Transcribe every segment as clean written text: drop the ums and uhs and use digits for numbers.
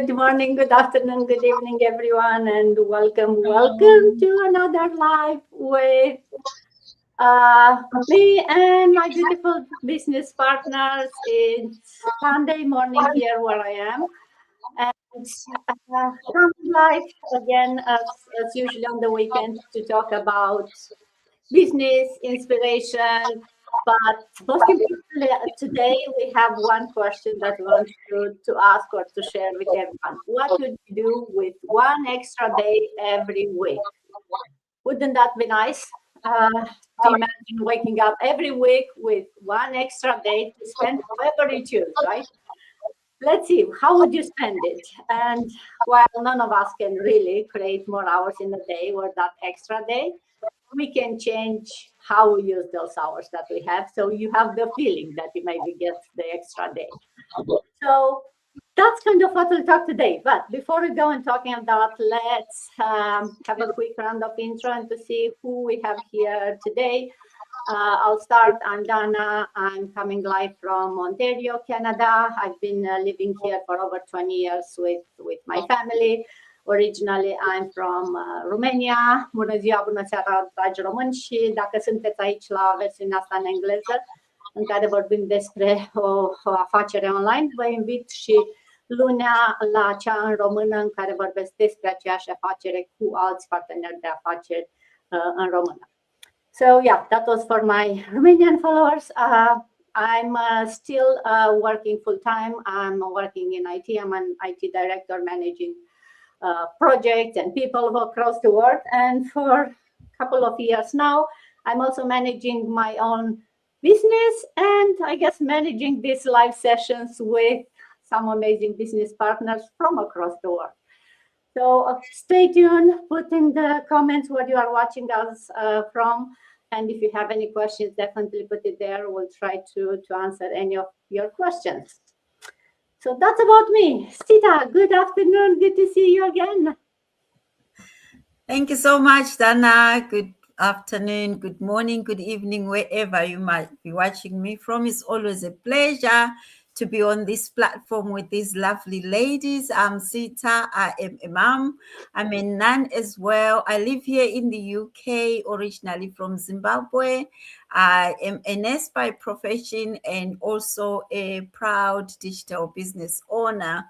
Good morning, good afternoon, good evening, everyone, and welcome to another live with me and my beautiful business partners. It's Sunday morning here where I am, and coming live again as usually on the weekend to talk about business inspiration. But most importantly, today we have one question that we want to ask or to share with everyone. What would you do with one extra day every week? Wouldn't that be nice? To imagine waking up every week with one extra day to spend however you choose, right? Let's see, how would you spend it? And while none of us can really create more hours in a day or that extra day, we can change how we use those hours that we have. So you have the feeling that you maybe get the extra day. So that's kind of what we'll talk today. But before we go and talking about, let's have a quick round of intro and to see who we have here today. I'll start. I'm Dana. I'm coming live from Ontario, Canada. I've been living here for over 20 years with my family. Originally, I'm from Romania. Bună ziua, bună seara, dragi români, și dacă sunteți aici la versiunea asta în engleză, în care vorbim despre o afacere online, vă invit și lunea la cea în română, în care vorbesc despre aceeași afacere cu alți parteneri de afaceri în română. So yeah, that was for my Romanian followers. I'm still working full time. I'm working in IT. I'm an IT director managing projects and people across the world. And for a couple of years now, I'm also managing my own business and I guess managing these live sessions with some amazing business partners from across the world. So stay tuned, put in the comments what you are watching us from. And if you have any questions, definitely put it there. We'll try to answer any of your questions. So that's about me. Sita, good afternoon. Good to see you again. Thank you so much, Dana. Good afternoon, good morning, good evening, wherever you might be watching me from. It's always a pleasure to be on this platform with these lovely ladies. I'm Sita. I am a mom. I'm a nun as well. I live here in the UK, originally from Zimbabwe. I am a nurse by profession and also a proud digital business owner.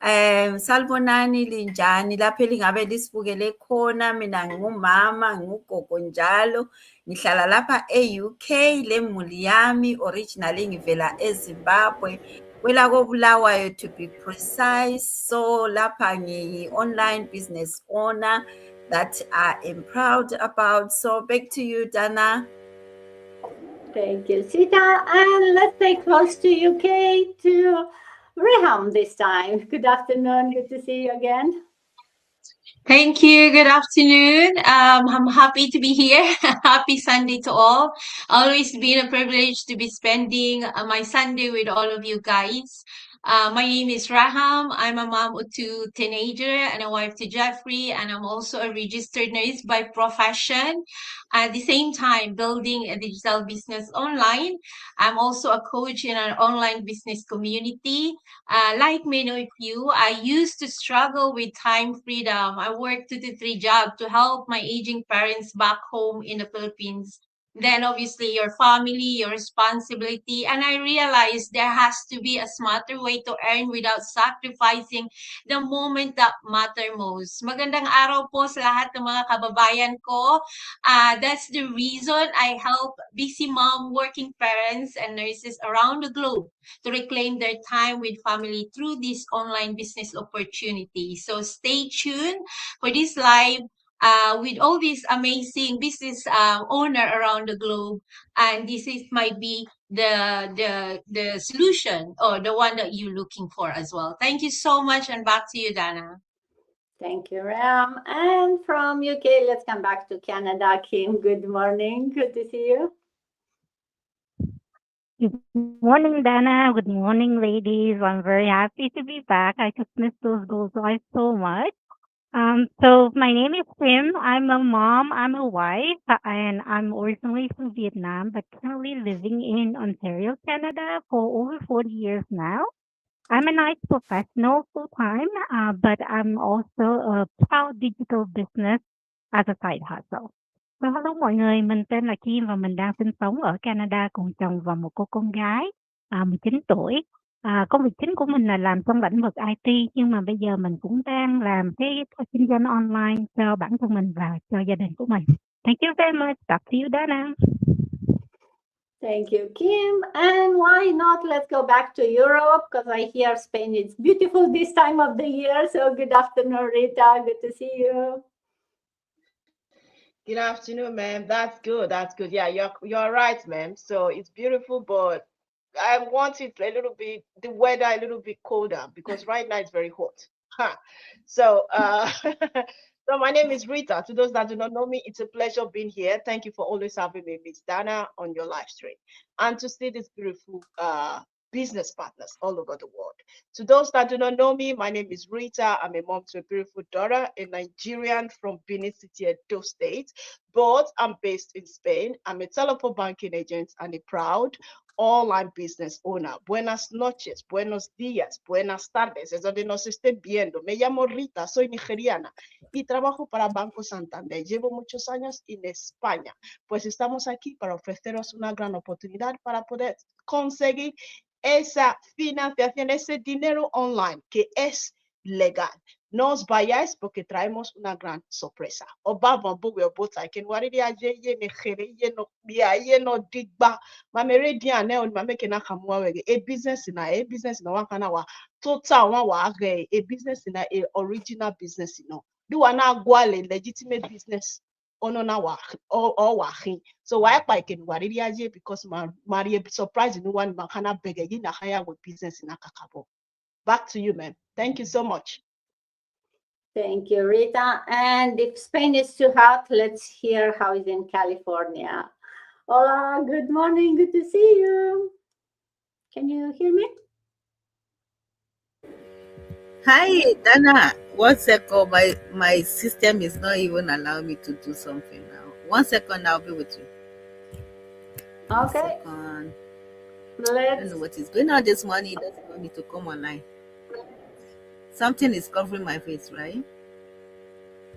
Salibonani linjani lapho elingabe lisibukele khona. Mina ngumama, ngugogo njalo. Ngihlala lapha e-UK, le muli yami originally ngivela eZimbabwe, kwelako Bulawayo to be precise. So lapha ngiyi-online business owner that I am proud about. So back to you, Dana. Thank you, Sita. And let's stay close to UK to Reham this time. Good afternoon. Good to see you again. Thank you. Good afternoon. I'm happy to be here. Happy Sunday to all. Always been a privilege to be spending my Sunday with all of you guys. My name is Raham. I'm a mom of two teenagers and a wife to Jeffrey, and I'm also a registered nurse by profession. At the same time, building a digital business online. I'm also a coach in an online business community. Like many of you, I used to struggle with time freedom. I worked 2 to 3 jobs to help my aging parents back home in the Philippines. Then obviously your family, your responsibility. And I realized there has to be a smarter way to earn without sacrificing the moment that matter most. Magandang araw po sa lahat ng mga kababayan ko. That's the reason I help busy mom, working parents, and nurses around the globe to reclaim their time with family through this online business opportunity. So stay tuned for this live with all these amazing business owner around the globe, and this might be the solution or the one that you're looking for as well. Thank you so much, and back to you, Dana. Thank you, Ram. And from UK, let's come back to Canada. Kim, good morning. Good to see you. Good morning, Dana. Good morning, ladies. I'm very happy to be back. I just missed those goals live so much. So my name is Kim. I'm a mom. I'm a wife, and I'm originally from Vietnam, but currently living in Ontario, Canada, for over 40 years now. I'm a nice professional full time, but I'm also a proud digital business as a side hustle. So hello mọi người, mình tên là Kim và mình đang sinh sống ở Canada cùng chồng và một cô con gái 19 tuổi. Công việc chính của mình là làm trong lĩnh vực IT, nhưng mà bây giờ mình cũng đang làm cái kinh doanh online cho bản thân mình và cho gia đình của mình. Thank you very much. Back to you, Dana. Thank you, Kim. And why not? Let's go back to Europe because I hear Spain is beautiful this time of the year. So good afternoon, Rita. Good to see you. Good afternoon, ma'am. That's good. That's good. Yeah, you're right, ma'am. So it's beautiful, but I want it a little bit, the weather a little bit colder because right now it's very hot. So so my name is Rita. To those that do not know me, it's a pleasure being here. Thank you for always having me, Miss Dana, on your live stream, and to see these beautiful business partners all over the world. To those that do not know me, my name is Rita. I'm a mom to a beautiful daughter, a Nigerian from Benin City, Edo State, but I'm based in Spain. I'm a telephone banking agent and a proud online business owner. Buenas noches, buenos días, buenas tardes. Es donde nos estén viendo. Me llamo Rita, soy nigeriana y trabajo para Banco Santander. Llevo muchos años en España. Pues estamos aquí para ofreceros una gran oportunidad para poder conseguir esa financiación, ese dinero online que es legal. No os vayáis porque traemos una gran sorpresa. Obama buwe obota ken wariri aje ye ne khere ye no bia ye no digba mamere dia na on mameke na kamwa wege a business na wakana wa total one wa a business na a original business no do na gwale legitimate business ono na wa or wahin. So why I can wariri aje because Maria surprise no one makana bege na hire with business in akakabo. Back to you, ma'am. Thank you so much. Thank you, Rita. And if Spain is too hot, let's hear how it's in California. Hola, good morning. Good to see you. Can you hear me? Hi, Dana. 1 second. My system is not even allowing me to do something now. 1 second, I'll be with you. Okay. 1 second. I don't know what is going on this morning. It doesn't want me to come online. Something is covering my face, right?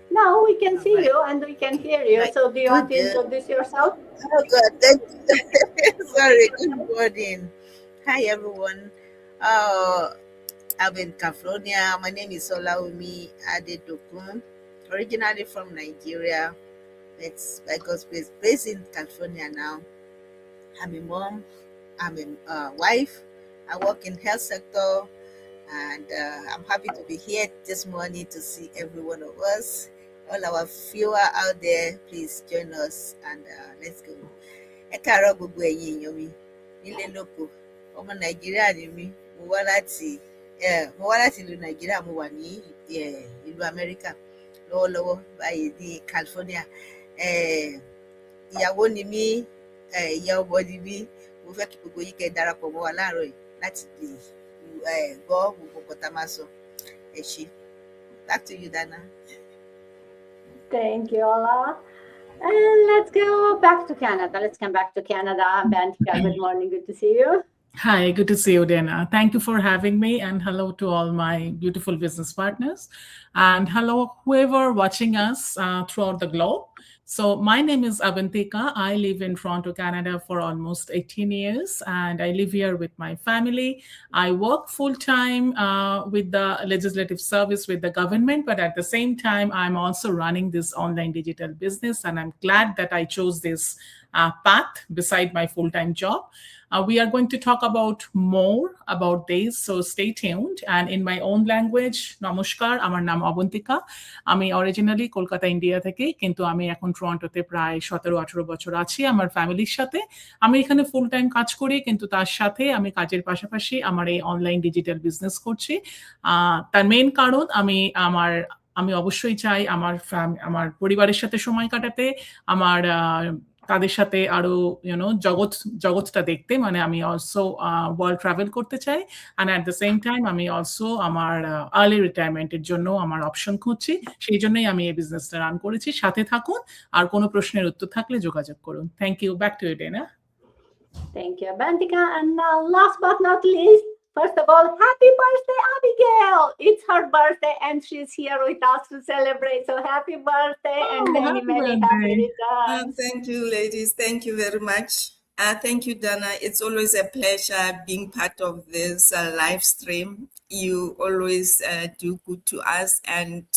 No, we can see Right. you and we can hear you. Right. So do you want to Good. introduce yourself? Oh God, thank you. Sorry, good morning. Hi everyone. I'm in California. My name is Olawumi Adedokun, originally from Nigeria. It's by God's grace, based in California now. I'm a mom. I'm a wife. I work in health sector, and I'm happy to be here this morning to see every one of us. All our viewer out there, please join us and let's go. Ẹ káàárọ̀ gbogbo ẹ̀yin èèyàn mi nílé lóko. Ọmọ Nàìjíríà ni mí. Mo wá láti ìlú Nàìjíríà, mo wà ní ìlú Amẹ́ríkà lọ́wọ́lọ́wọ́ báyìí ní California. Ìyàwó ni mí, ìyá ọmọ ni mí. Mo fẹ́ kí gbogbo yín kẹ́ darapọ̀ mọ́ wa láàárọ̀ yìí láti lè gbọ́ gbogbo nǹkan tá a máa sọ. Ẹ ṣé. Back to you, Dana. Thank you, Ola. And let's go back to Canada. Let's come back to Canada. Bantika, good morning. Good to see you. Hi, good to see you, Dana. Thank you for having me, and hello to all my beautiful business partners. And hello, whoever watching us throughout the globe. So my name is Avantika. I live in Toronto, Canada for almost 18 years, and I live here with my family. I work full-time with the legislative service with the government, but at the same time, I'm also running this online digital business, and I'm glad that I chose this path beside my full-time job. We are going to talk about more about this, so stay tuned. And in my own language, নমস্কার, আমার নাম অবন্তিকা। আমি originally Kolkata, India থেকে, কিন্তু আমি এখন টরন্টোতে প্রায় 17-18 বছর আছি আমার ফ্যামিলির সাথে। আমি এখানে ফুল টাইম কাজ করি, কিন্তু তার সাথে আমি কাজের পাশাপাশি আমার এই অনলাইন ডিজিটাল বিজনেস করছি। তার মেইন কারণ আমি অবশ্যই চাই আমার পরিবারের সাথে সময় কাটাতে, আমার তাদের সাথে আরো জগৎটা দেখতে, মানে আমি অলসো ওয়ার্ল্ড ট্রাভেল করতে চাই, and at the same time আমি অলসো আমার আর্লি রিটায়ারমেন্টের জন্য আমার অপশন খুঁজছি। সেই জন্যই আমি এই বিজনেসটা রান করেছি। সাথে থাকুন, আর কোনো প্রশ্নের উত্তর থাকলে যোগাযোগ করুন। Thank you. Back to you, Dena. Thank you, Bantika. And now, last but not least, First of all, happy birthday, Abigail! It's her birthday and she's here with us to celebrate. So happy birthday and many, happy many birthday. happy returns. Thank you, ladies. Thank you very much. Thank you, Dana. It's always a pleasure being part of this live stream. You always do good to us and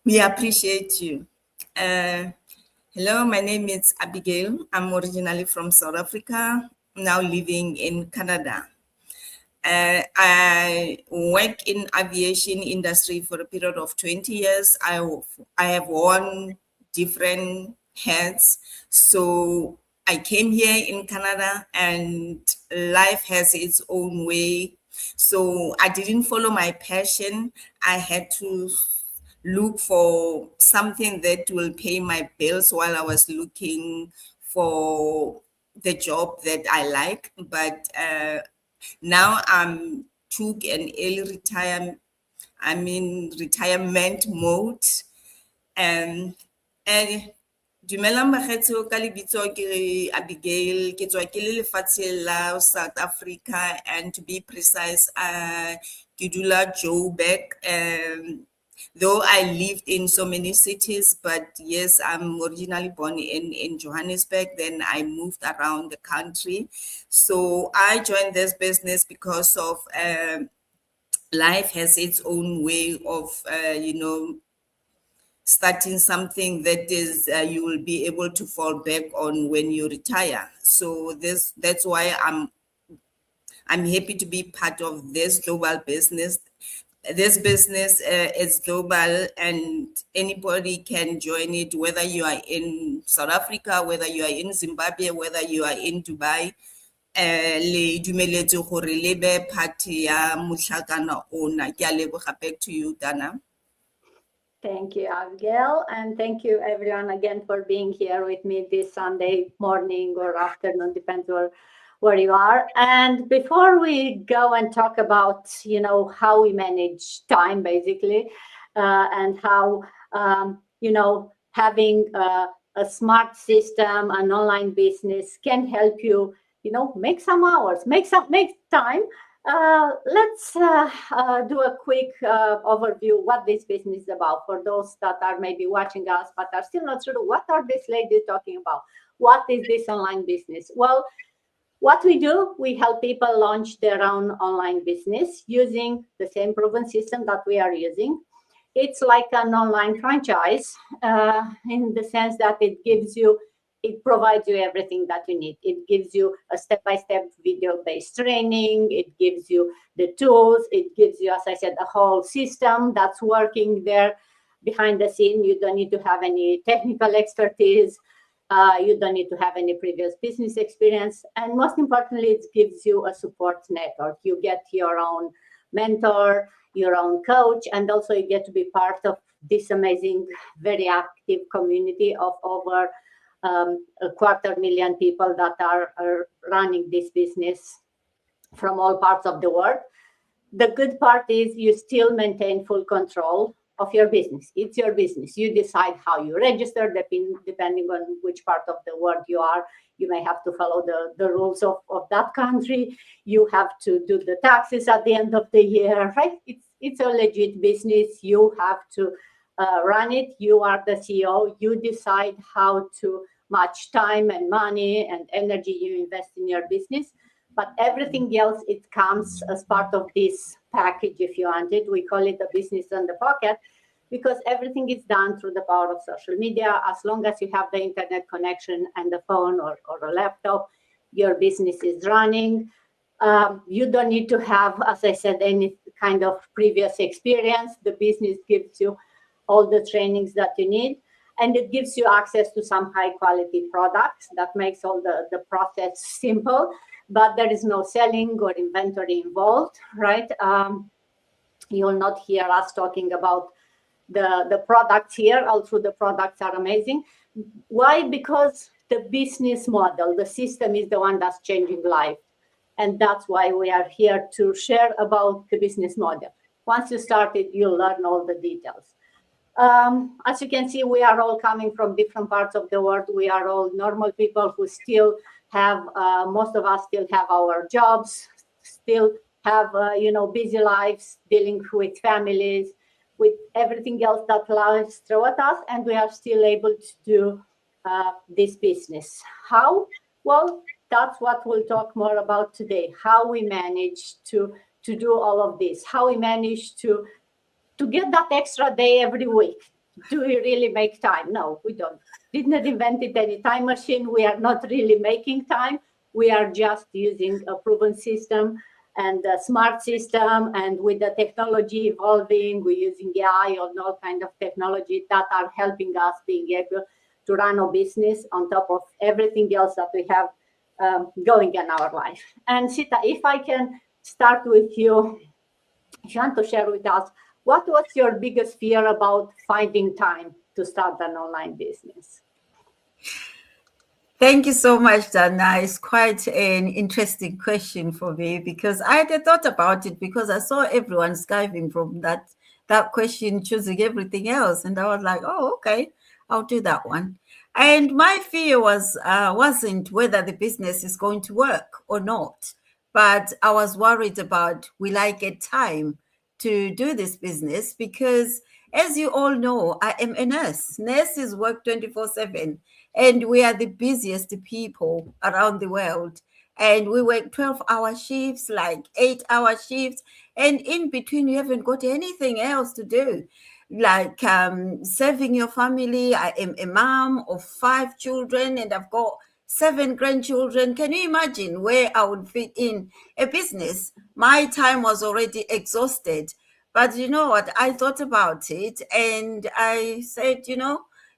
we appreciate you. Hello, my name is Abigail. I'm originally from South Africa, now living in Canada. I work in aviation industry for a period of 20 years. I have worn different hats. So I came here in Canada and life has its own way. So I didn't follow my passion. I had to look for something that will pay my bills while I was looking for the job that I like. But now I'm took an early retirement. I'm in retirement mode. And dumelang bakgetho ka lebitso ke re Abigail ke tswa ke le lefatshe la South Africa, and to be precise ke dula Joburg. Though I lived in so many cities, but yes, I'm originally born in Johannesburg. Then I moved around the country. So I joined this business because of life has its own way of, starting something that is you will be able to fall back on when you retire. So that's why I'm happy to be part of this global business. This business is global and anybody can join it, whether you are in South Africa, whether you are in Zimbabwe, whether you are in Dubai. Le dumeletse gore le be party ya mohlakana ona. Ke a leboga. Back to you, Dana. Thank you, Abigail, and thank you everyone again for being here with me this Sunday morning or afternoon, depends where you are. And before we go and talk about, how we manage time basically, and how, having a smart system, an online business can help you, make some hours, make time. Let's do a quick overview what this business is about for those that are maybe watching us but are still not sure what are these ladies talking about. What is this online business? Well, what we do, we help people launch their own online business using the same proven system that we are using. It's like an online franchise in the sense that it provides you everything that you need. It gives you a step-by-step video-based training. It gives you the tools. It gives you, as I said, a whole system that's working there behind the scene. You don't need to have any technical expertise. You don't need to have any previous business experience. And most importantly, it gives you a support network. You get your own mentor, your own coach, and also you get to be part of this amazing, very active community of over 250,000 people that are running this business from all parts of the world. The good part is you still maintain full control of your business. It's your business. You decide how you register, depending on which part of the world you are. You may have to follow the rules of that country. You have to do the taxes at the end of the year, right? It's a legit business. You have to run it. You are the CEO. You decide how to much time and money and energy you invest in your business, but everything else, it comes as part of this package, if you want it. We call it a business on the pocket because everything is done through the power of social media. As long as you have the internet connection and the phone or a laptop, your business is running. You don't need to have, as I said, any kind of previous experience. The business gives you all the trainings that you need. And it gives you access to some high quality products that makes all the process simple, but there is no selling or inventory involved, right? You will not hear us talking about the products here, although the products are amazing. Why? Because the business model, the system is the one that's changing life. And that's why we are here to share about the business model. Once you start it, you'll learn all the details. As you can see, we are all coming from different parts of the world. We are all normal people who still have, most of us still have our jobs, still have, busy lives, dealing with families, with everything else that lies throw at us, and we are still able to do this business. How? Well, that's what we'll talk more about today. How we manage to do all of this. How we manage to get that extra day every week. Do we really make time? No, we don't. Did not invent any time machine. We are not really making time. We are just using a proven system and a smart system, and with the technology evolving, we're using AI and all kind of technology that are helping us being able to run a business on top of everything else that we have going in our life. And Sita, if I can start with you, if you want to share with us, what was your biggest fear about finding time to start an online business? Thank you so much, Dana. It's quite an interesting question for me because I had thought about it because I saw everyone skiving from that question, choosing everything else. And I was like, oh, okay, I'll do that one. And my fear wasn't whether the business is going to work or not, but I was worried about, will I get time to do this business? Because as you all know, I am a nurse. Nurses work 24/7. And we are the busiest people around the world. And we work 12-hour shifts, like 8-hour shifts. And in between, you haven't got anything else to do, like serving your family. I am a mom of 5 children and I've got 7 grandchildren. Can you imagine where I would fit in a business? My time was already exhausted. But you know what? I thought about it and I said,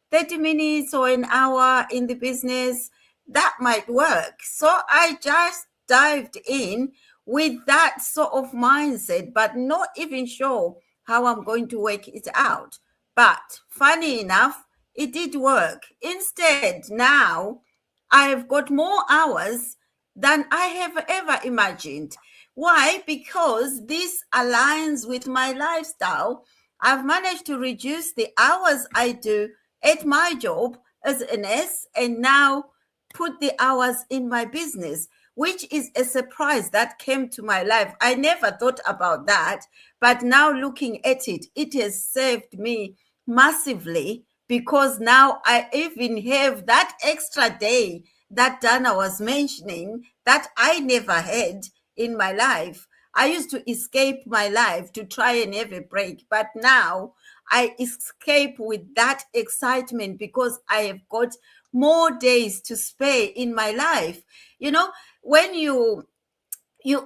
30 minutes or an hour in the business, that might work. So I just dived in with that sort of mindset, but not even sure how I'm going to work it out. But funny enough, it did work. Instead, now I've got more hours than I have ever imagined. Why? Because this aligns with my lifestyle. I've managed to reduce the hours I do at my job as a nurse and now put the hours in my business, which is a surprise that came to my life. I never thought about that, but now looking at it, it has saved me massively because now I even have that extra day that Dana was mentioning that I never had in my life. I used to escape my life to try and have a break, but now I escape with that excitement because I have got more days to spare in my life. When you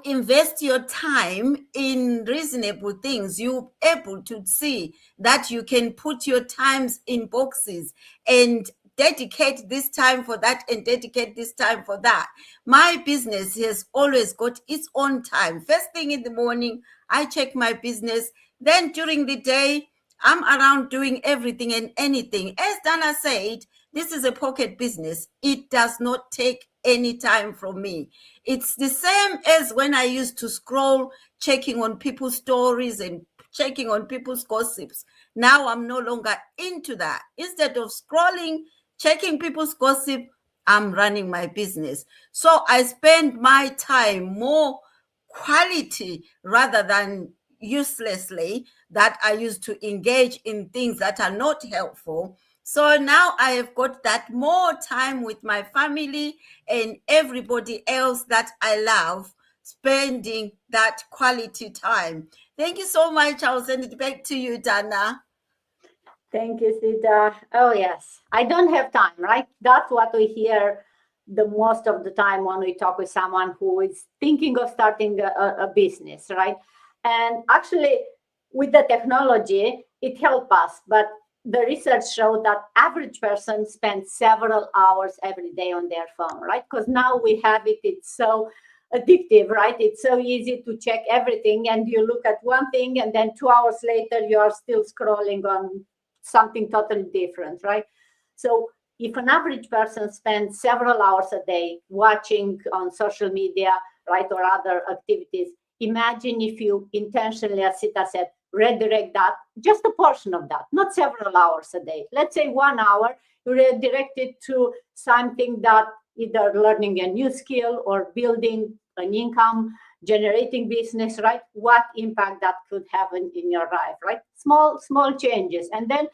invest your time in reasonable things, you're able to see that you can put your times in boxes and dedicate this time for that and dedicate this time for that. My business has always got its own time. First thing in the morning, I check my business. Then during the day, I'm around doing everything and anything. As Dana said, this is a pocket business. It does not take any time from me. It's the same as when I used to scroll, checking on people's stories and checking on people's gossips. Now I'm no longer into that. Instead of scrolling, checking people's gossip, I'm running my business. So I spend my time more quality rather than uselessly that I used to engage in things that are not helpful. So now I have got that more time with my family and everybody else that I love, spending that quality time. Thank you so much. I'll send it back to you, Dana. Thank you, Sita. Oh, yes. I don't have time, right? That's what we hear the most of the time when we talk with someone who is thinking of starting a business, right? And actually, with the technology, it helps us. But the research showed that average person spends several hours every day on their phone, right? Because now we have it. It's so addictive, right? It's so easy to check everything. And you look at one thing, and then 2 hours later, you are still scrolling on something totally different, right? So if an average person spends several hours a day watching on social media, right, or other activities, imagine if you intentionally, as Sita said, redirect that, just a portion of that, not several hours a day. Let's say 1 hour, you redirect it to something that either learning a new skill or building an income generating business, right? What impact that could have in your life, right? Small changes. And then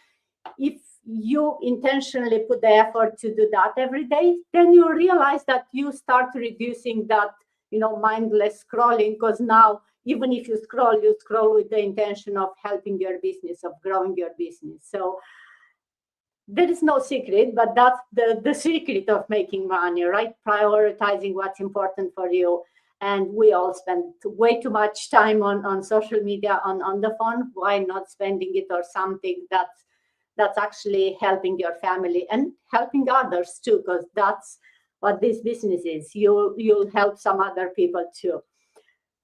if you intentionally put the effort to do that every day, then you realize that you start reducing that, mindless scrolling, because now even if you scroll with the intention of helping your business, of growing your business. So there is no secret, but that's the secret of making money, right? Prioritizing what's important for you. And we all spend way too much time on social media, on the phone. Why not spending it or something that's actually helping your family and helping others too? Because that's what this business is. You'll help some other people too.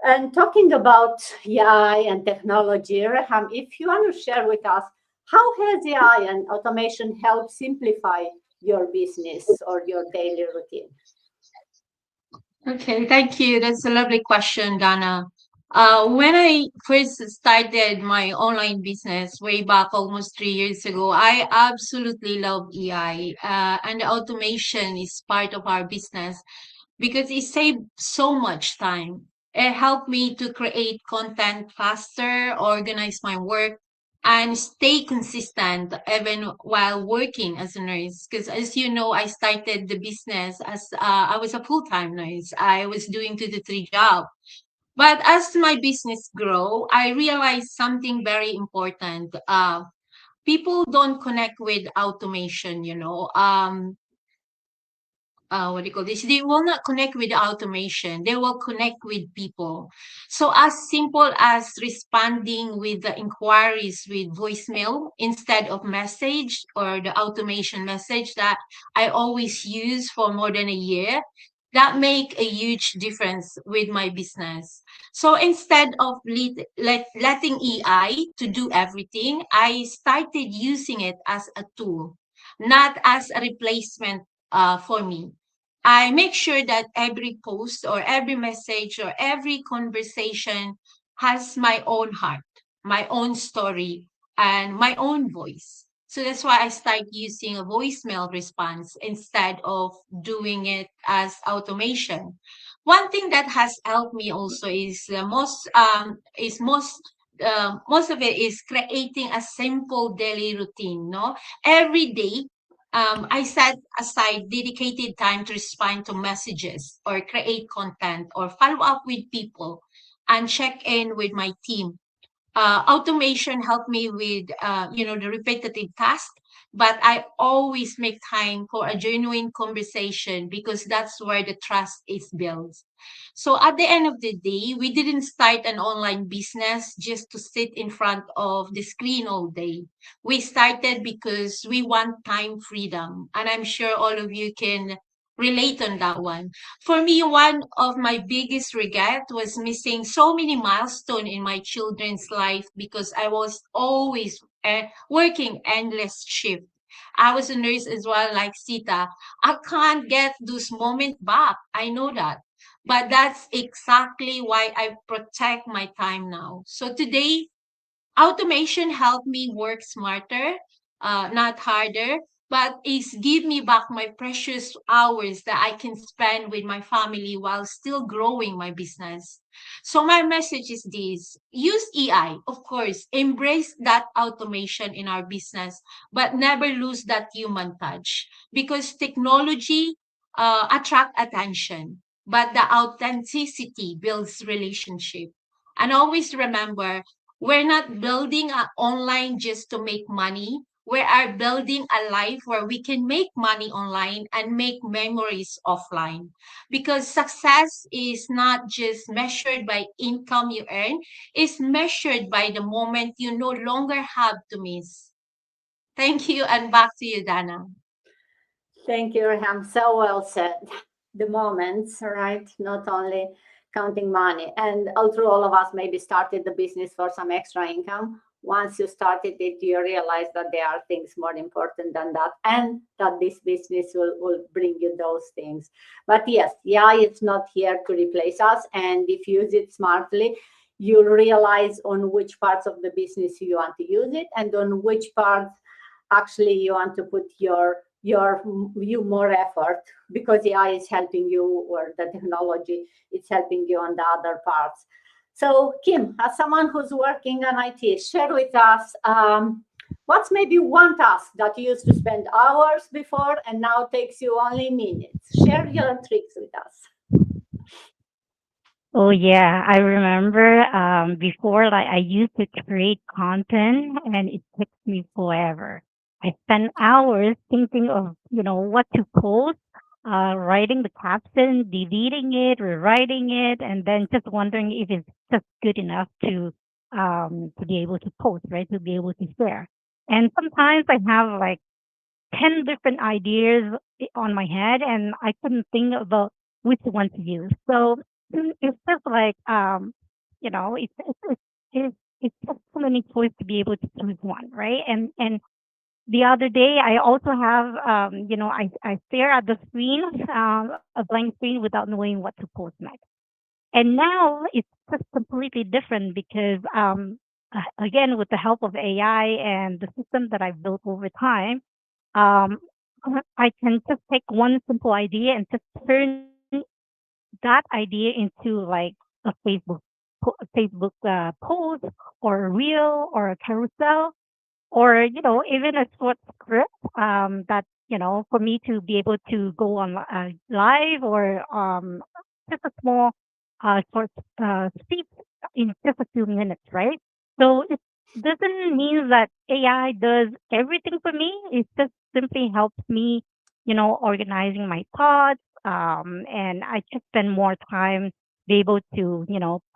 And talking about AI and technology, Reham, if you want to share with us, how has AI and automation helped simplify your business or your daily routine? Okay, thank you. That's a lovely question, Dana. When I first started my online business way back almost 3 years ago, I absolutely love AI, and the automation is part of our business because it saved so much time. It helped me to create content faster, organize my work, and stay consistent even while working as a nurse. Because as you know, I started the business as I was a full-time nurse. I was doing 2 to 3 jobs. But as my business grow, I realized something very important. People don't connect with automation, what do you call this? They will not connect with the automation. They will connect with people. So as simple as responding with the inquiries with voicemail instead of message or the automation message that I always use for more than a year, that make a huge difference with my business. So instead of letting AI to do everything, I started using it as a tool, not as a replacement for me. I make sure that every post or every message or every conversation has my own heart, my own story, and my own voice. So that's why I start using a voicemail response instead of doing it as automation. One thing that has helped me also is most of it is creating a simple daily routine. No, every day I set aside dedicated time to respond to messages or create content or follow up with people and check in with my team. Automation helped me with the repetitive task, but I always make time for a genuine conversation because that's where the trust is built. So at the end of the day, we didn't start an online business just to sit in front of the screen all day. We started because we want time freedom, and I'm sure all of you can relate on that one. For me, one of my biggest regret was missing so many milestones in my children's life because I was always working endless shift. I was a nurse as well, like Sita. I can't get those moments back. I know that. But that's exactly why I protect my time now. So today, automation helped me work smarter, not harder, but it's give me back my precious hours that I can spend with my family while still growing my business. So my message is this: use AI, of course, embrace that automation in our business, but never lose that human touch because technology attract attention, but the authenticity builds relationship. And always remember, we're not building online just to make money. We are building a life where we can make money online and make memories offline. Because success is not just measured by income you earn, it's measured by the moment you no longer have to miss. Thank you, and back to you, Dana. Thank you, Reham. So well said. The moments, right? Not only counting money. And although all of us maybe started the business for some extra income, once you started it, you realize that there are things more important than that, and that this business will bring you those things. But yes, AI is not here to replace us. And if you use it smartly, you'll realize on which parts of the business you want to use it and on which parts actually you want to put your you more effort because AI is helping you, or the technology is helping you on the other parts. So, Kim, as someone who's working on IT, share with us what's maybe one task that you used to spend hours before and now takes you only minutes. Share your tricks with us. Oh yeah, I remember before, like I used to create content and it took me forever. I spent hours thinking of, what to post, writing the caption, deleting it, rewriting it, and then just wondering if it's just good enough to be able to post, right? To be able to share. And sometimes I have like 10 different ideas on my head and I couldn't think about which one to use. So it's just like, it's just so many choices to be able to choose one, right? And the other day, I also have, I stare at the screen, a blank screen without knowing what to post next. And now it's just completely different because, again, with the help of AI and the system that I've built over time, um, I can just take one simple idea and just turn that idea into like a Facebook post or a reel or a carousel or even a short script that for me to be able to go on live or just a small short speech in just a few minutes, right? So it doesn't mean that AI does everything for me. It just simply helps me, organizing my thoughts, and I just spend more time be able to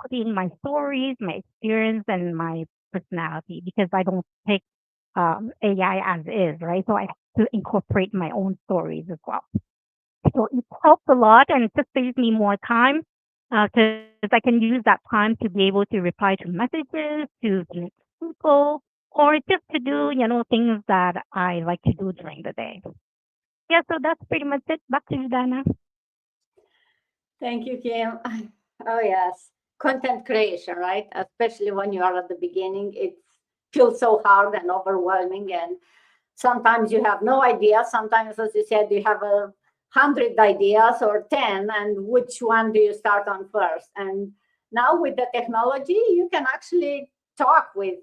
put in my stories, my experience, and my personality because I don't take AI as is, right? So I have to incorporate my own stories as well. So it helps a lot and it just saves me more time because I can use that time to be able to reply to messages, to connect with people, or just to do, things that I like to do during the day. Yeah, so that's pretty much it. Back to you, Dana. Thank you, Kim. Oh, yes. Content creation, right? Especially when you are at the beginning, it feels so hard and overwhelming. And sometimes you have no idea. Sometimes, as you said, you have 100 ideas or 10, and which one do you start on first? And now with the technology, you can actually talk with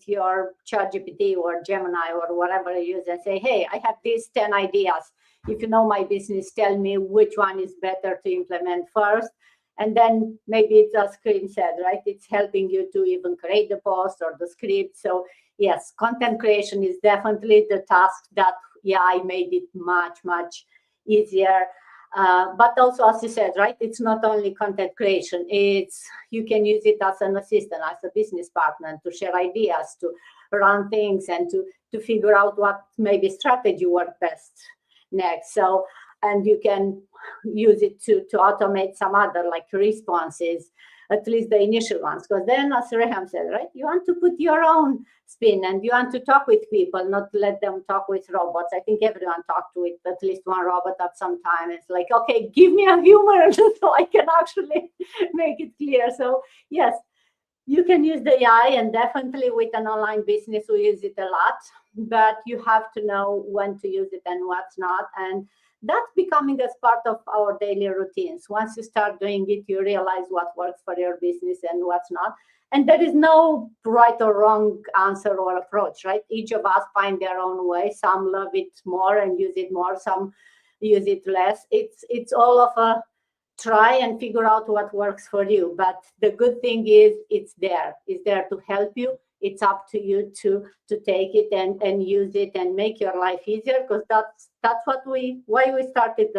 your ChatGPT or Gemini or whatever you use and say, hey, I have these 10 ideas. If you know my business, tell me which one is better to implement first. And then maybe it's as Kim said, right? It's helping you to even create the post or the script. So yes, content creation is definitely the task that I made it much, much easier. But also, as you said, right, it's not only content creation. It's you can use it as an assistant, as a business partner, to share ideas, to run things, and to figure out what maybe strategy work best next. So, and you can use it to automate some other like responses, at least the initial ones, because then, as Reham said, right, you want to put your own spin and you want to talk with people, not let them talk with robots. I think everyone talked with at least one robot at some time. It's like, okay, give me a humor so I can actually make it clear. So yes, you can use the AI, and definitely with an online business, we use it a lot, but you have to know when to use it and what's not. And that's becoming as part of our daily routines. Once you start doing it, you realize what works for your business and what's not. And there is no right or wrong answer or approach, right? Each of us find their own way. Some love it more and use it more, some use it less. It's all of a try and figure out what works for you. But the good thing is it's there to help you. It's up to you to take it and use it and make your life easier, because that's why we started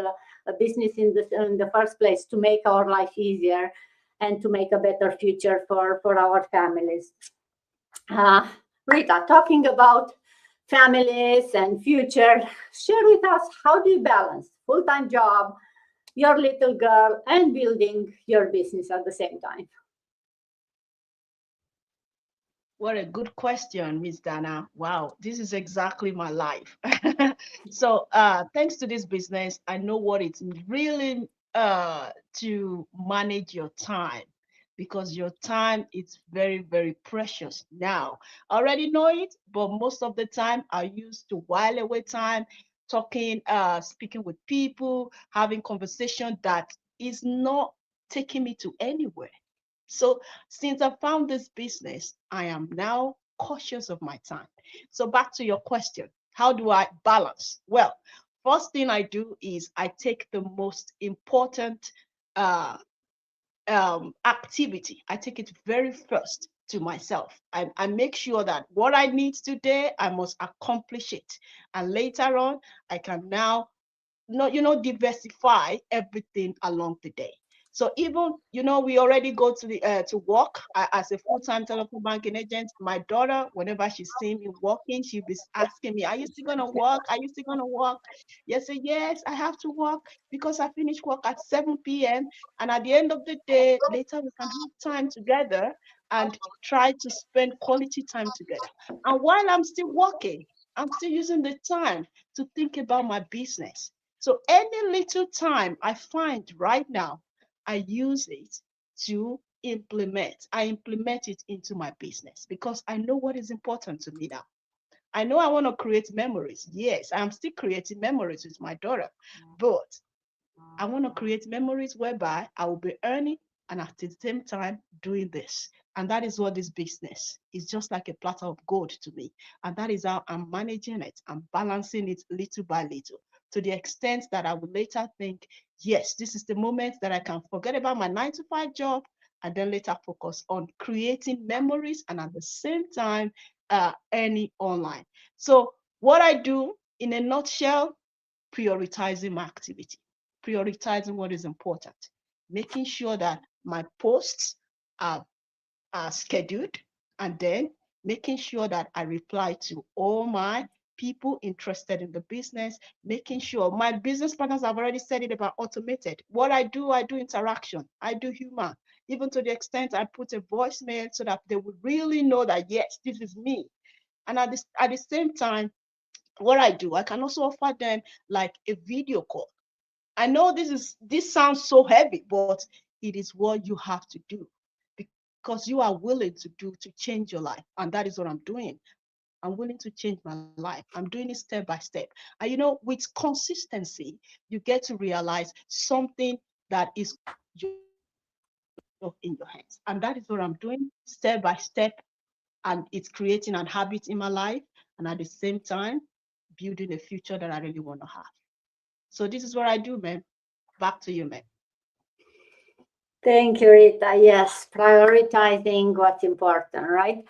a business in the first place, to make our life easier and to make a better future for our families. Rita, talking about families and future, share with us, how do you balance full-time job, your little girl, and building your business at the same time? What a good question, Miss Dana. Wow, this is exactly my life. So thanks to this business, I know what it's really to manage your time, because your time is very, very precious now. I already know it, but most of the time I used to while away time talking, speaking with people, having conversation that is not taking me to anywhere. So since I found this business, I am now cautious of my time. So back to your question, how do I balance? Well, first thing I do is I take the most important activity. I take it very first to myself. I make sure that what I need today, I must accomplish it. And later on, I can now diversify everything along the day. So even, we already go to the to work as a full-time telephone banking agent. My daughter, whenever she sees me working, she'll be asking me, "Are you still gonna work? Are you still gonna work?" Yes, yes, I have to work because I finish work at 7 p.m. And at the end of the day, later we can have time together and try to spend quality time together. And while I'm still working, I'm still using the time to think about my business. So any little time I find right now, I use it to implement. I implement it into my business because I know what is important to me now. I know I want to create memories. Yes, I'm still creating memories with my daughter, but I want to create memories whereby I will be earning and at the same time doing this. And that is what this business is, just like a platter of gold to me. And that is how I'm managing it. I'm balancing it little by little to the extent that I will later think, yes, this is the moment that I can forget about my 9-to-5 job and then later focus on creating memories and at the same time earning online. So what I do in a nutshell, prioritizing my activity, prioritizing what is important, making sure that my posts are scheduled, and then making sure that I reply to all my people interested in the business, making sure my business partners have already said it about automated. What I do interaction, I do human, even to the extent I put a voicemail so that they would really know that, yes, this is me. And at the same time, what I do, I can also offer them like a video call. I know this sounds so heavy, but it is what you have to do because you are willing to change your life. And that is what I'm doing. I'm willing to change my life. I'm doing it step by step. And with consistency, you get to realize something that is in your hands. And that is what I'm doing step by step. And it's creating a habit in my life. And at the same time, building a future that I really want to have. So this is what I do, man. Back to you, man. Thank you, Rita. Yes, prioritizing what's important, right?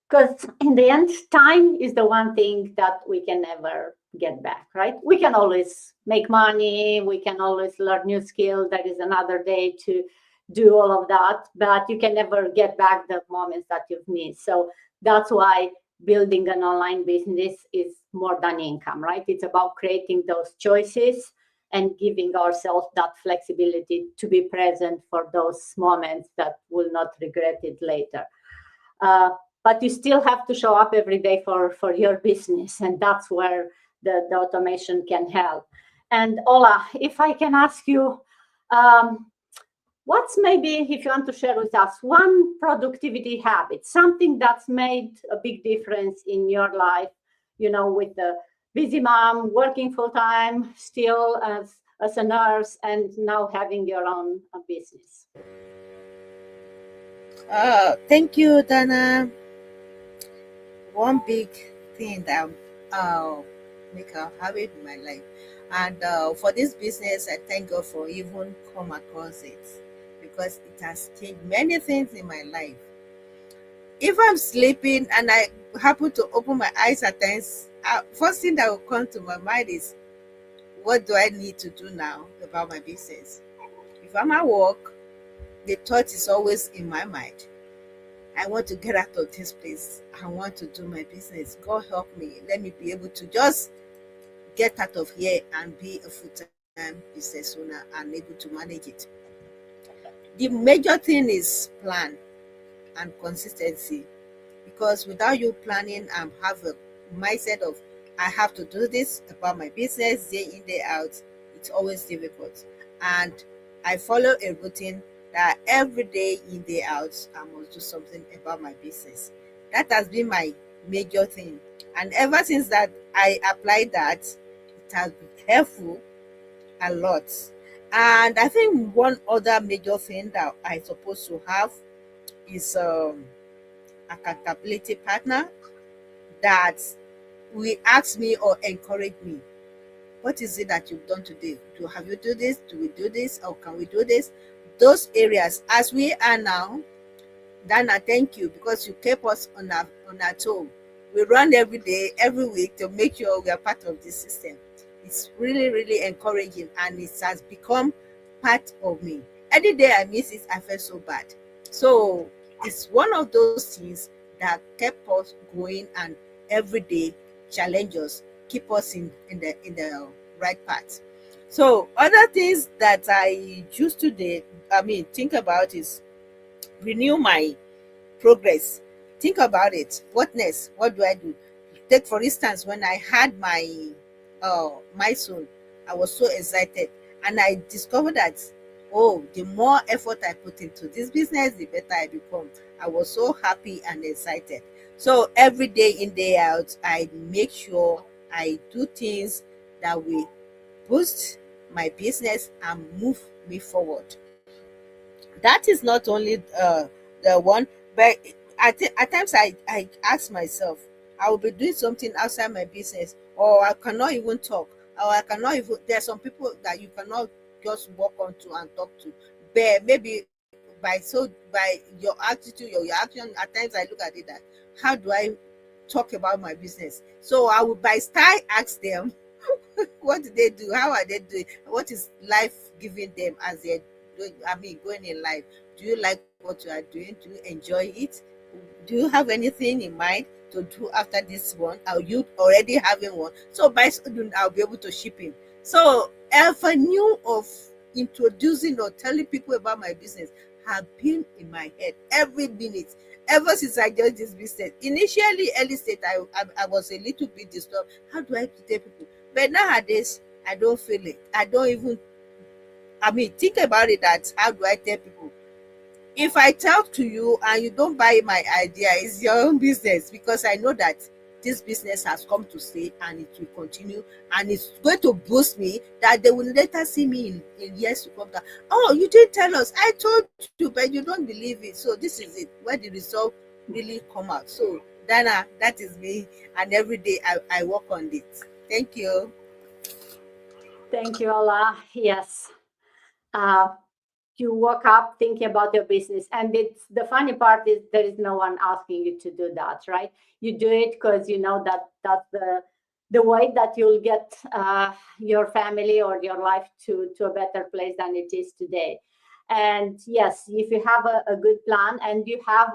Because in the end, time is the one thing that we can never get back, right? We can always make money, we can always learn new skills. That is another day to do all of that, but you can never get back the moments that you've missed. So that's why building an online business is more than income, right? It's about creating those choices and giving ourselves that flexibility to be present for those moments that will not regret it later. But you still have to show up every day for your business, and that's where the automation can help. And Ola, if I can ask you, what's maybe, if you want to share with us, one productivity habit, something that's made a big difference in your life, with the busy mom, working full-time, still as a nurse, and now having your own business? Thank you, Dana. One big thing that make a habit in my life, and for this business, I thank God for even come across it because it has changed many things in my life. If I'm sleeping and I happen to open my eyes at times, first thing that will come to my mind is, what do I need to do now about my business? If I'm at work, the thought is always in my mind. I want to get out of this place. I want to do my business. God help me. Let me be able to just get out of here and be a full-time business owner and able to manage it. The major thing is plan and consistency, because without you planning and have a mindset of, I have to do this about my business day in, day out, it's always difficult. And I follow a routine that every day in, day out, I must do something about my business. That has been my major thing. And ever since that I applied that, has been helpful a lot. And I think one other major thing that I supposed to have is accountability partner that will ask me or encourage me. What is it that you've done today? Have you do this? Do we do this? Or can we do this? Those areas, as we are now, Dana, thank you, because you kept us on our toe. We run every day, every week to make sure we are part of this system. It's really, really encouraging, and it has become part of me. Any day I miss it, I feel so bad. So it's one of those things that kept us going, and every day challenge us, keep us in the right path. So other things that I choose today, think about is renew my progress. Think about it. What next? What do I do? Take for instance, when I had my milestone, I was so excited, and I discovered that the more effort I put into this business, the better I become. I was so happy and excited. So every day in, day out, I make sure I do things that will boost my business and move me forward. That is not only the one, but at times I ask myself, I will be doing something outside my business, or I cannot even talk, or I cannot even, there are some people that you cannot just walk onto and talk to, but maybe by your attitude or your action, at times I look at it that, how do I talk about my business? So I will by style ask them what do they do, how are they doing, what is life giving them as they're going in life. Do you like what you are doing? Do you enjoy it? Do you have anything in mind to do after this one? Are you already having one? So by soon I'll be able to ship in. So avenue of introducing or telling people about my business have been in my head every minute ever since I joined this business. Initially, early stage, I was a little bit disturbed. How do I tell people? But nowadays, I don't feel it. I don't even, think about it, that how do I tell people? If I talk to you and you don't buy my idea, it's your own business, because I know that this business has come to stay and it will continue, and it's going to boost me, that they will later see me in years to come. That, oh, you didn't tell us. I told you, but you don't believe it. So this is it, where the result really come out. So Dana, that is me, and every day I work on it. Thank you. Thank you, Ola. Yes. You woke up thinking about your business, and it's the funny part is there is no one asking you to do that, right? You do it because you know that that's the way that you'll get your family or your life to a better place than it is today. And yes, if you have a good plan, and you have,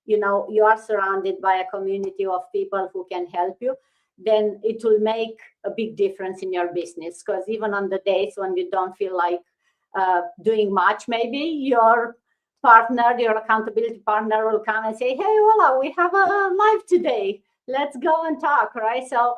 you are surrounded by a community of people who can help you, then it will make a big difference in your business. Because even on the days when you don't feel like doing much, maybe your partner, your accountability partner, will come and say, hey, Ola, we have a live today, let's go and talk, right? So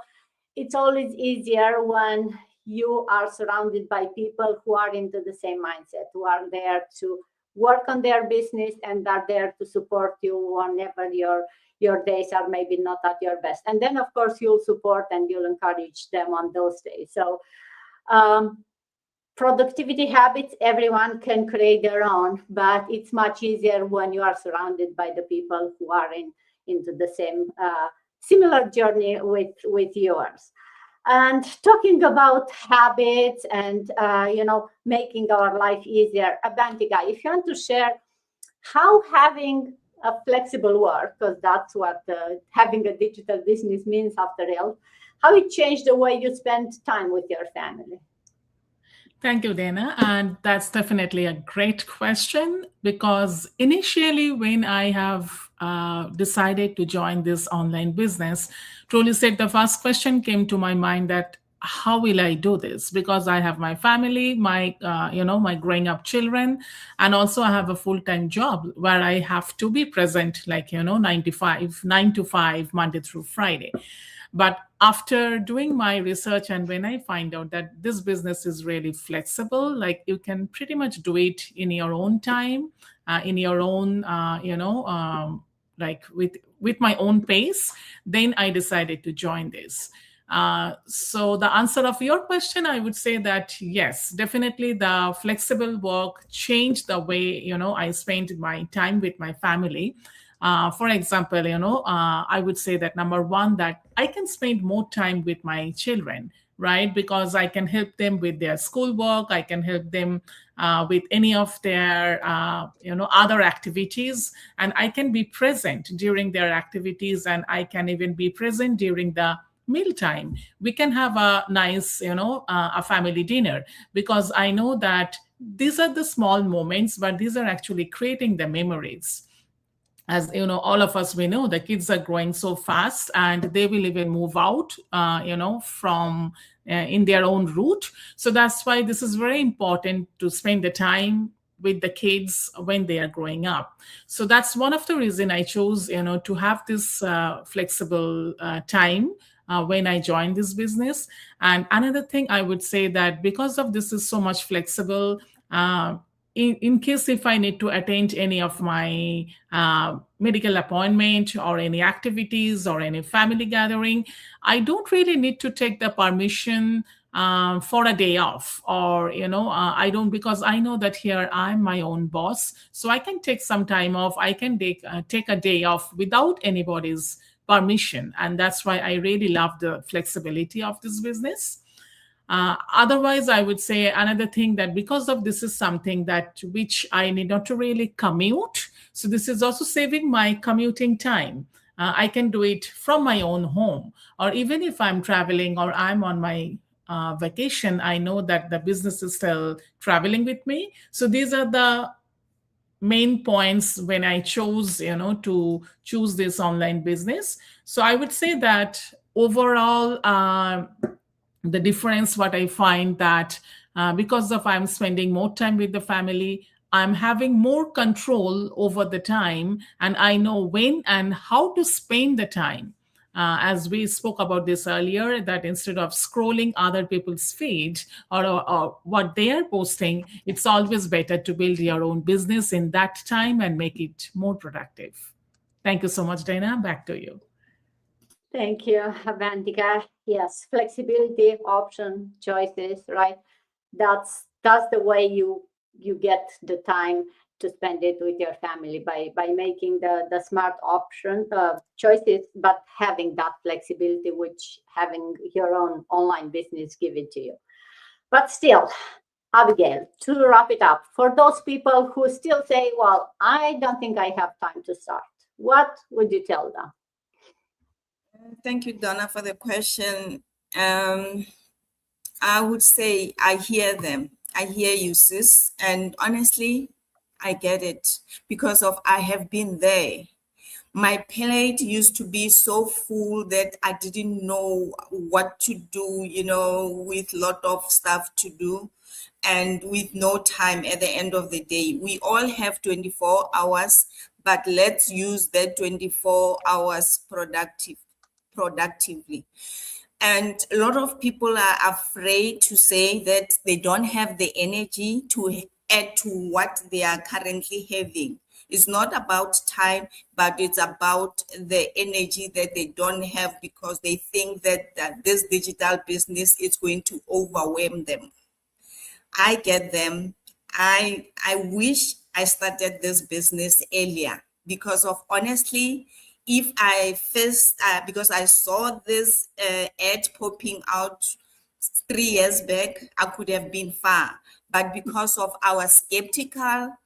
it's always easier when you are surrounded by people who are into the same mindset, who are there to work on their business and are there to support you whenever your days are maybe not at your best. And then of course you'll support and you'll encourage them on those days. So productivity habits, everyone can create their own, but it's much easier when you are surrounded by the people who are into the same similar journey with yours. And talking about habits and making our life easier, Abantika, if you want to share how having a flexible work, because that's what having a digital business means after all, how it changed the way you spend time with your family. Thank you, Dana. And that's definitely a great question, because initially when I have decided to join this online business, truly said, the first question came to my mind that how will I do this? Because I have my family, my growing up children, and also I have a full-time job where I have to be present, 9 to 5, Monday through Friday. But after doing my research, and when I find out that this business is really flexible, like you can pretty much do it in your own time, in your own, with my own pace, then I decided to join this. So the answer of your question, I would say that yes, definitely the flexible work changed the way, I spend my time with my family. For example, I would say that number one, that I can spend more time with my children, right? Because I can help them with their schoolwork. I can help them with any of their, other activities, and I can be present during their activities, and I can even be present during the mealtime. We can have a nice, a family dinner, because I know that these are the small moments, but these are actually creating the memories. As you know, all of us, we know the kids are growing so fast, and they will even move out, from in their own route. So that's why this is very important to spend the time with the kids when they are growing up. So that's one of the reason I chose, to have this flexible time when I joined this business. And another thing I would say that because of this is so much flexible, in case if I need to attend any of my medical appointment or any activities or any family gathering, I don't really need to take the permission for a day off, or I don't, because I know that here I'm my own boss, so I can take some time off. I can take a day off without anybody's permission, and that's why I really love the flexibility of this business. Otherwise, I would say another thing, that because of this is something that which I need not to really commute. So this is also saving my commuting time. I can do it from my own home, or even if I'm traveling or I'm on my vacation, I know that the business is still traveling with me. So these are the main points when I chose, to choose this online business. So I would say that overall, the difference, what I find that because of I'm spending more time with the family, I'm having more control over the time, and I know when and how to spend the time. As we spoke about this earlier, that instead of scrolling other people's feed or what they are posting, it's always better to build your own business in that time and make it more productive. Thank you so much, Dana. Back to you. Thank you, Avantika. Yes, flexibility, option, choices, right? That's the way you get the time to spend it with your family, by making the smart option choices, but having that flexibility, which having your own online business give it to you. But still, Abigail, to wrap it up, for those people who still say, well, I don't think I have time to start, what would you tell them? Thank you, Donna, for the question. I would say I hear them. I hear you, sis. And honestly, I get it, because of I have been there. My plate used to be so full that I didn't know what to do, with a lot of stuff to do and with no time at the end of the day. We all have 24 hours, but let's use that 24 hours productively. And a lot of people are afraid to say that they don't have the energy to add to what they are currently having. It's not about time, but it's about the energy that they don't have, because they think that this digital business is going to overwhelm them. I get them. I wish I started this business earlier, because of honestly, if I first, because I saw this ad popping out 3 years back, I could have been far. But because of our skeptical,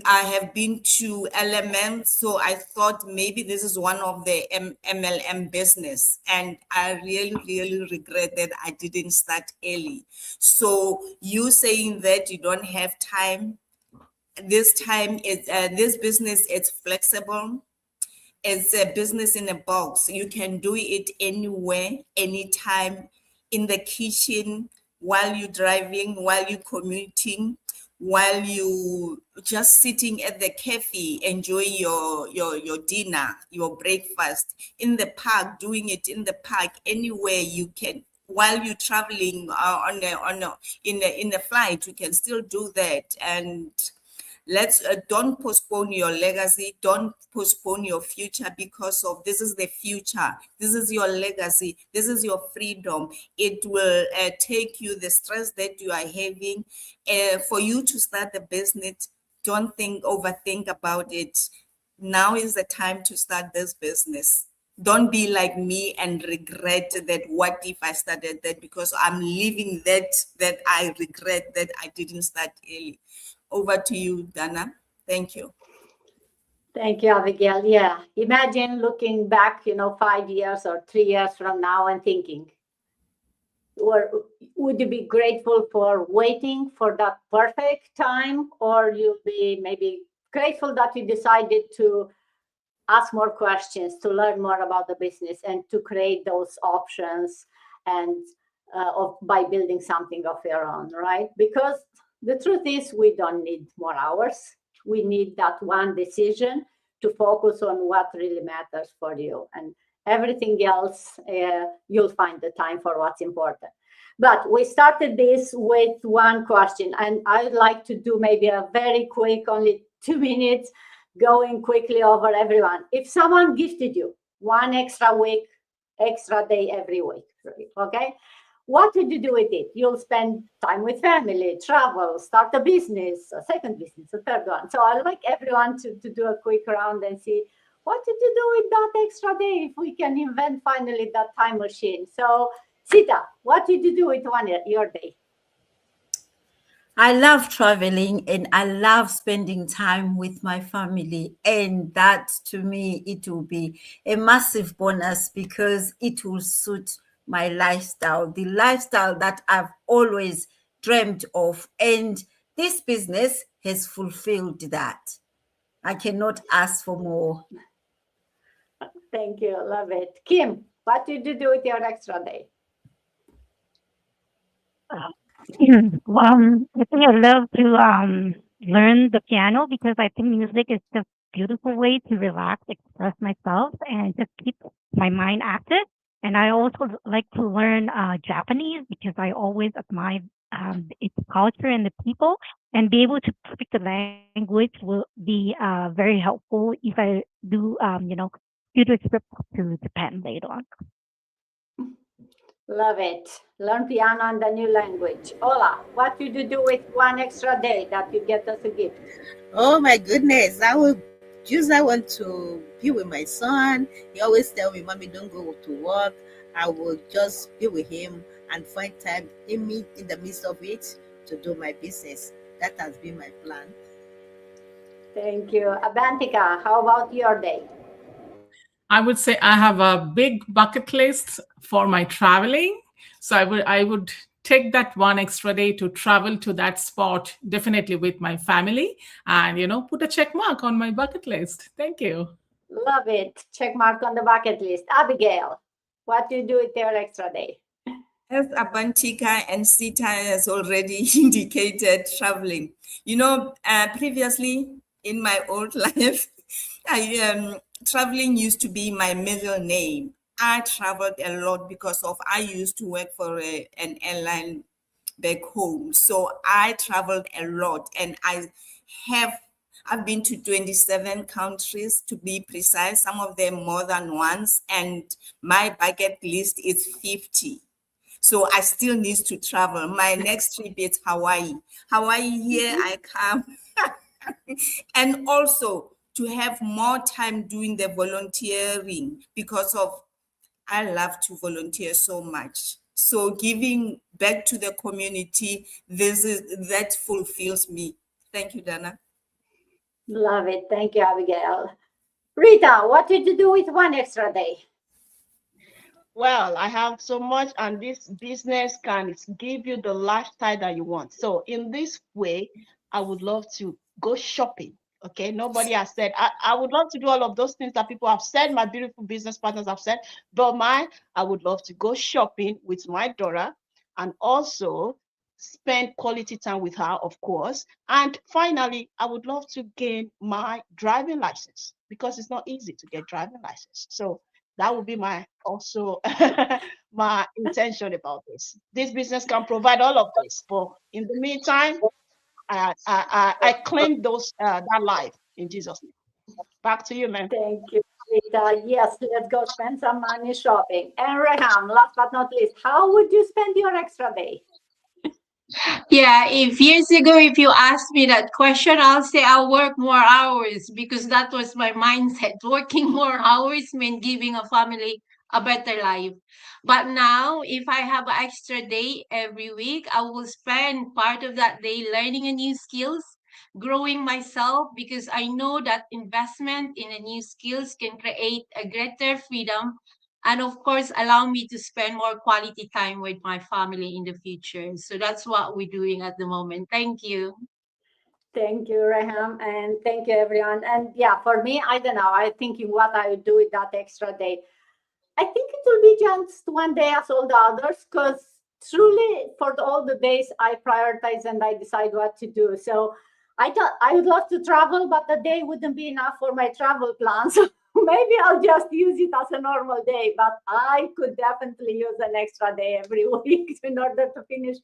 I have been to Elements, so I thought maybe this is one of the MLM business, and I really, really regret that I didn't start early. So you saying that you don't have time, this time is this business, it's flexible. It's a business in a box. You can do it anywhere, anytime, in the kitchen, while you're driving, while you're commuting, while you just sitting at the cafe, enjoying your dinner, your breakfast, in the park, doing it in the park, anywhere you can. While you're traveling in a flight, you can still do that. And Let's don't postpone your legacy. Don't postpone your future, because of this is the future. This is your legacy. This is your freedom. It will take you the stress that you are having for you to start the business. Don't overthink about it. Now is the time to start this business. Don't be like me and regret that. What if I started that? Because I'm living that I regret that I didn't start early. Over to you, Dana. Thank you. Thank you, Abigail. Yeah, imagine looking back, 5 years or 3 years from now and thinking, or would you be grateful for waiting for that perfect time, or you'll be maybe grateful that you decided to ask more questions, to learn more about the business, and to create those options, and by building something of your own, right? Because the truth is, we don't need more hours. We need that one decision to focus on what really matters for you, and everything else, you'll find the time for what's important. But we started this with one question, and I'd like to do maybe a very quick, only 2 minutes, going quickly over everyone. If someone gifted you one extra week, extra day every week, okay? What would you do with it? You'll spend time with family, travel, start a business, a second business, a third one. So I'd like everyone to do a quick round and see, what did you do with that extra day, if we can invent finally that time machine? So Sita, what did you do with your day? I love traveling and I love spending time with my family. And that, to me, it will be a massive bonus because it will suit my lifestyle, the lifestyle that I've always dreamed of. And this business has fulfilled that. I cannot ask for more. Thank you. Love it. Kim, what did you do with your extra day? Well, I think I love to learn the piano because I think music is a beautiful way to relax, express myself, and just keep my mind active. And I also like to learn Japanese because I always admire its culture and the people, and be able to speak the language will be very helpful if I do, future trip to Japan later on. Love it. Learn piano and the new language. Ola, what did you do with one extra day that you get as a gift? Oh my goodness, I would use that one to be with my son. He always tell me, "Mommy, don't go to work." I will just be with him and find time in the midst of it to do my business. That has been my plan. Thank you. Abantika, how about your day? I would say I have a big bucket list for my traveling. So I would take that one extra day to travel to that spot, definitely with my family, and put a check mark on my bucket list. Thank you. Love it. Check mark on the bucket list. Abigail, what do you do with your extra day? As Abantika and Sita has already indicated, traveling. Previously in my old life, traveling used to be my middle name. I traveled a lot because I used to work for an airline back home. So I traveled a lot, and I've been to 27 countries to be precise, some of them more than once, and my bucket list is 50. So I still need to travel. My next trip is Hawaii. Here I come. And also to have more time doing the volunteering because I love to volunteer so much. So giving back to the community, that fulfills me. Thank you, Dana. Love it. Thank you, Abigail. Rita, what did you do with one extra day? Well, I have so much, and this business can give you the lifestyle that you want. So in this way, I would love to go shopping. Okay, nobody has said, I would love to do all of those things that people have said, my beautiful business partners have said, but I would love to go shopping with my daughter and also spend quality time with her, of course. And finally, I would love to gain my driving license because it's not easy to get driving license. So that would be my intention about this. This business can provide all of this, but in the meantime, I claim that life in Jesus' name. Back to you, man. Thank you, Rita. Yes, let's go spend some money shopping. And Reham, last but not least, how would you spend your extra day? Yeah, if years ago, if you asked me that question, I'll say I'll work more hours because that was my mindset. Working more hours meant giving a family a better life. But now, if I have an extra day every week, I will spend part of that day learning a new skills, growing myself because I know that investment in a new skills can create a greater freedom and of course allow me to spend more quality time with my family in the future. So that's what we're doing at the moment. Thank you. Thank you, Reham, and thank you, everyone. And yeah, for me, I don't know. I'm thinking what I would do with that extra day. I think it will be just one day as all the others, because truly, for all the days, I prioritize and I decide what to do. So I would love to travel, but the day wouldn't be enough for my travel plans. Maybe I'll just use it as a normal day, but I could definitely use an extra day every week in order to finish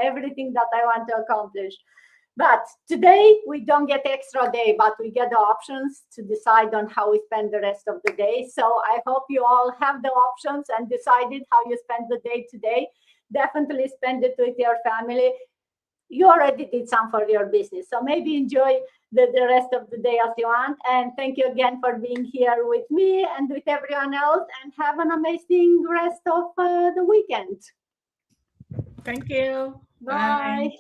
everything that I want to accomplish. But today we don't get extra day, but we get the options to decide on how we spend the rest of the day. So I hope you all have the options and decided how you spend the day today. Definitely spend it with your family. You already did some for your business. So maybe enjoy the rest of the day as you want. And thank you again for being here with me and with everyone else. And have an amazing rest of the weekend. Thank you. Bye. And